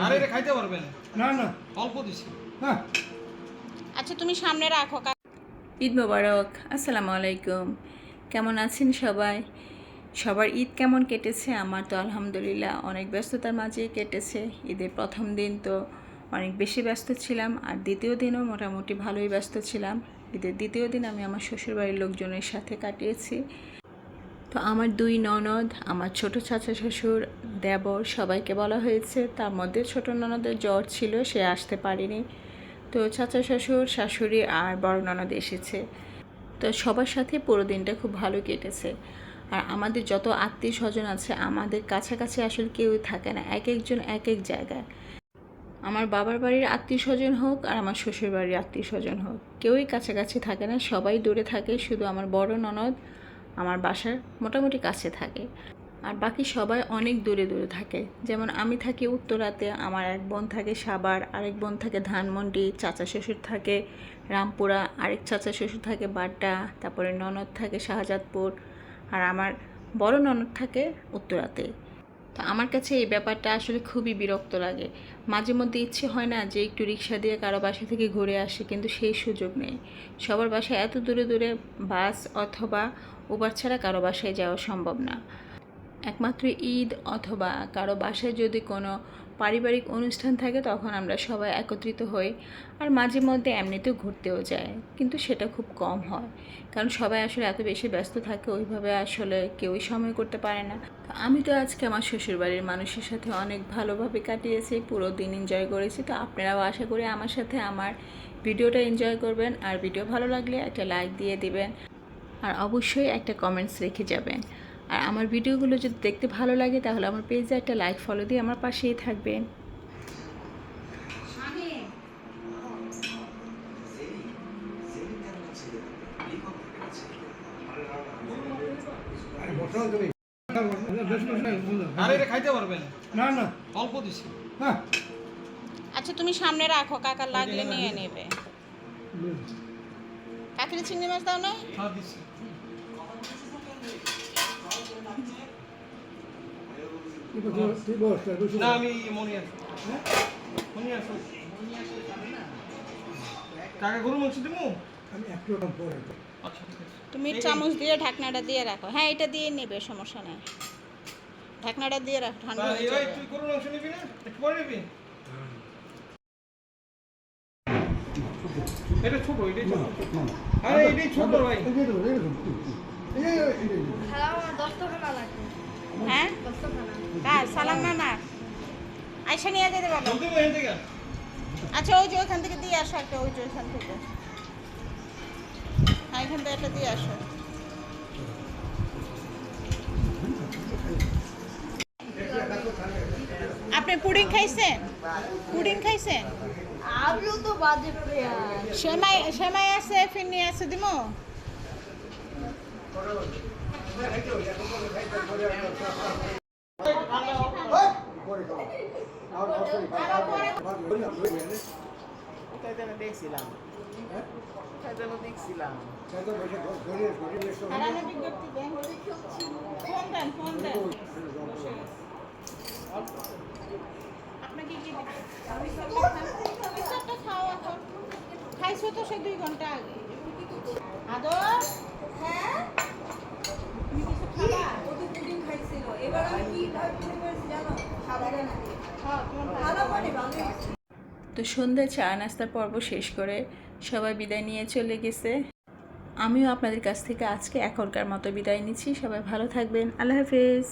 আরে এটা খাইতে পারবেন না না অল্প দিছি। হ্যাঁ আচ্ছা তুমি সামনে রাখো। ঈদ মোবারক, আসসালামু আলাইকুম। কেমন আছেন সবাই? সবার ঈদ কেমন কেটেছে? আমার তো আলহামদুলিল্লাহ অনেক ব্যস্ততার মাঝেই কেটেছে। ঈদের প্রথম দিন তো অনেক বেশি ব্যস্ত ছিলাম, আর দ্বিতীয় দিনও মোটামুটি ভালোই ব্যস্ত ছিলাম। ঈদের দ্বিতীয় দিন আমি আমার শ্বশুরবাড়ির লোকজনের সাথে কাটিয়েছি। তো আমার দুই ননদ, আমার ছোট চাচা শ্বশুর, দেবর সবাইকে বলা হয়েছে। তার মধ্যে ছোট ননদের জ্বর ছিল, সে আসতে পারেনি। তো চাচা শ্বশুর, শাশুড়ি আর বড় ননদ এসেছে। তো সবার সাথে পুরো দিনটা খুব ভালো কেটেছে। আর আমাদের যত আত্মীয় স্বজন আছে, আমাদের কাছাকাছি আসলে কেউই থাকে না, এক একজন এক এক জায়গায়। আমার বাবার বাড়ির আত্মীয় স্বজন হোক আর আমার শ্বশুর বাড়ির আত্মীয় স্বজন হোক, কেউই কাছাকাছি থাকে না, সবাই দূরে থাকে। শুধু আমার বড় ননদ আমার বাসার মোটামুটি কাছে থাকে, আর বাকি সবাই অনেক দূরে দূরে থাকে। যেমন আমি থাকি উত্তরাতে, আমার এক বোন থাকে সাভার, আরেক বোন থাকে ধানমন্ডি, চাচা শ্বশুর থাকে রামপুরা, আরেক চাচা শ্বশুর থাকে বাড্ডা, তারপরে ননদ থাকে শাহজাদপুর, আর আমার বড় ননদ থাকে উত্তরাতে। তো আমার কাছে এই ব্যাপারটা আসলে খুবই বিরক্ত লাগে। মাঝে মধ্যে ইচ্ছে হয় না যে একটু রিক্সা দিয়ে কারো বাসা থেকে ঘুরে আসে, কিন্তু সেই সুযোগ নেই। সবার বাসায় এত দূরে দূরে বাস অথবা উবার ছাড়া কারো বাসায় যাওয়া সম্ভব না। একমাত্র ঈদ অথবা কারো বাসায় যদি কোনো পারিবারিক অনুষ্ঠান থাকে, তখন আমরা সবাই একত্রিত হই। আর মাঝে মধ্যে এমনিতেও ঘুরতেও যায়, কিন্তু সেটা খুব কম হয়, কারণ সবাই আসলে এত বেশি ব্যস্ত থাকে, ওইভাবে আসলে কেউই সময় করতে পারে না। তো আমি তো আজকে আমার শ্বশুরবাড়ির মানুষের সাথে অনেক ভালোভাবে কাটিয়েছি, পুরো দিন এনজয় করেছি। তো আপনারাও আশা করি আমার সাথে আমার ভিডিওটা এনজয় করবেন, আর ভিডিও ভালো লাগলে একটা লাইক দিয়ে দিবেন, আর অবশ্যই একটা কমেন্টস রেখে যাবেন। আর আমার ভিডিওগুলো যদি দেখতে ভালো লাগে, তাহলে আমার পেজে একটা লাইক ফলো দিয়ে আমার পাশেই থাকবেন। আরে এটা খাইতে পারবেন না না অল্প দিছি। হ্যাঁ আচ্ছা তুমি সামনে রাখো, কাকার লাগলে নিয়ে নেবে। কাকির চিংড়ি মাছ দাও না? হ্যাঁ দিছি। না আমি মনি আছি। মনি আছি। কাকা গরু মাংস দিমু? আমি একটু পরে আচ্ছা ঠিক আছে। তুমি চামচ দিয়ে ঢাকনাটা দিয়ে রাখো। হ্যাঁ এটা দিয়ে নেবে, সমস্যা নেই। ঢাকনাটা দিয়ে রাখো, ঠান্ডা হয়ে এই যাবে। তুই গরু মাংস নিবি না? একটু পরে নিবি? এটা ছোট, এটাই ছোট। আরে এটাই ছোট ভাই। হ্যাঁ কার সালাম না আয়সা নিয়ে যেতে পারবো। জলদি বহেন থেকে। আচ্ছা ওই যে ওখান থেকে দিয়ে আসো একটা, ওই যে ওখান থেকে। হ্যাঁ এখান থেকে একটা দিয়ে আসো। আপনি পুডিং খাইছেন? পুডিং খাইছেন? আমিও তো বাজে সেমাই সেমাই আছে, ফিরনি আছে দিমো? দেখছিলাম হারানো বিজ্ঞপ্তি দেন। ফোন দেন, ফোন দেন। আপনাকে কি দিবে? বিস্কুটটা খাও এখন। খাইছো তো সে 2 ঘন্টা আগে। আদর হ্যাঁ তুমি কিছু খাবা? ও তো পুডিং খাইছিল এবার আমি কি ভাবে পুডিং করেছি জানো সাবারে না হ্যাঁ তোমার ভালো মানে ভালো তো সন্ধ্যায় চা নাস্তার পর্ব শেষ করে সবাই বিদায় নিয়ে চলে গেছে। আমিও আপনাদের কাছ থেকে আজকে এখনকার মতো বিদায় নিচ্ছি। সবাই ভালো থাকবেন। আল্লাহ হাফেজ।